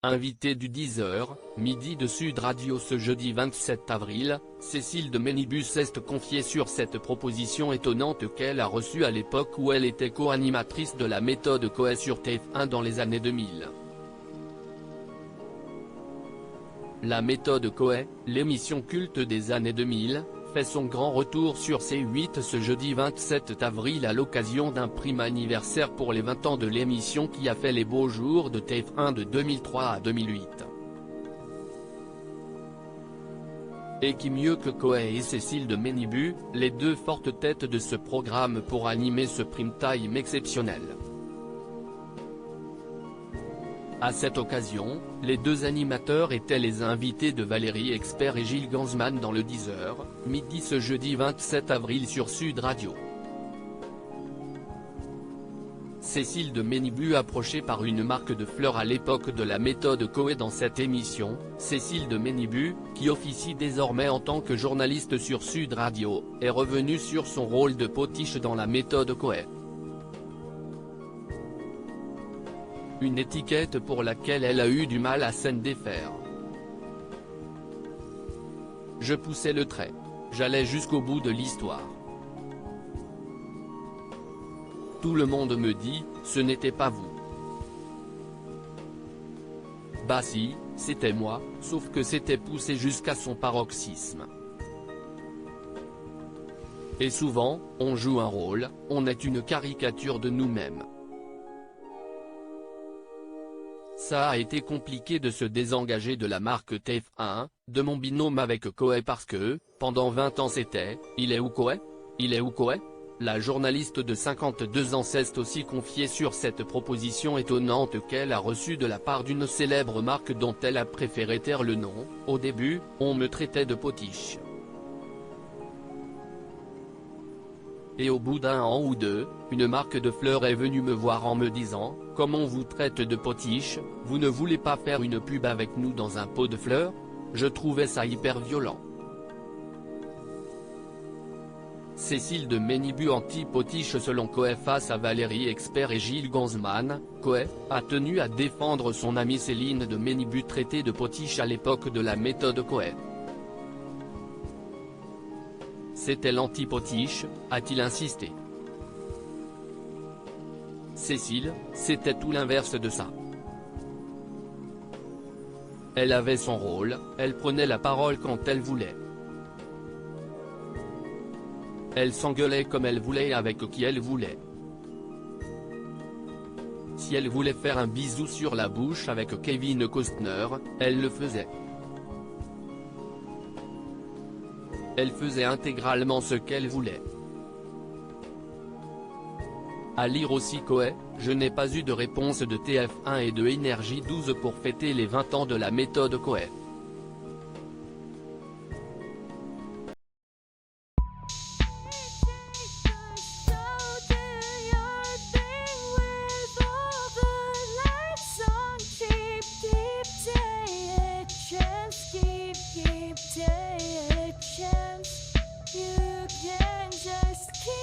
Invitée du 10h, midi de Sud Radio ce jeudi 27 avril, Cécile de Ménibus s'est confiée sur cette proposition étonnante qu'elle a reçue à l'époque où elle était co-animatrice de la méthode Coé sur TF1 dans les années 2000. La méthode Coé, l'émission culte des années 2000, fait son grand retour sur C8 ce jeudi 27 avril à l'occasion d'un prime anniversaire pour les 20 ans de l'émission qui a fait les beaux jours de TF1 de 2003 à 2008. Et qui mieux que Coé et Cécile de Ménibus, les deux fortes têtes de ce programme pour animer ce prime time exceptionnel. À cette occasion, les deux animateurs étaient les invités de Valérie Expert et Gilles Ganzmann dans le 10h, midi ce jeudi 27 avril sur Sud Radio. Cécile de Ménibus approchée par une marque de fleurs à l'époque de la méthode Coé dans cette émission, Cécile de Ménibus, qui officie désormais en tant que journaliste sur Sud Radio, est revenue sur son rôle de potiche dans la méthode Coé. Une étiquette pour laquelle elle a eu du mal à s'en défaire. Je poussais le trait. J'allais jusqu'au bout de l'histoire. Tout le monde me dit, ce n'était pas vous. Bah si, c'était moi, sauf que c'était poussé jusqu'à son paroxysme. Et souvent, on joue un rôle, on est une caricature de nous-mêmes. Ça a été compliqué de se désengager de la marque TF1, de mon binôme avec Coé parce que, pendant 20 ans c'était, il est où Coé? Il est où Coé? La journaliste de 52 ans s'est aussi confiée sur cette proposition étonnante qu'elle a reçue de la part d'une célèbre marque dont elle a préféré taire le nom. Au début, on me traitait de potiche. Et au bout d'un an ou deux, une marque de fleurs est venue me voir en me disant, comme on vous traite de potiche, vous ne voulez pas faire une pub avec nous dans un pot de fleurs? Je trouvais ça hyper violent. Cécile de Ménibus anti-potiche selon Coé face à Valérie Expert et Gilles Ganzmann. Coé a tenu à défendre son amie Céline de Ménibus traitée de potiche à l'époque de la méthode Coé. C'était l'anti-potiche, a-t-il insisté. Cécile, c'était tout l'inverse de ça. Elle avait son rôle, elle prenait la parole quand elle voulait. Elle s'engueulait comme elle voulait et avec qui elle voulait. Si elle voulait faire un bisou sur la bouche avec Kevin Costner, elle le faisait. Elle faisait intégralement ce qu'elle voulait. À lire aussi Coé, je n'ai pas eu de réponse de TF1 et de Énergie 12 pour fêter les 20 ans de la méthode Coé. You can just keep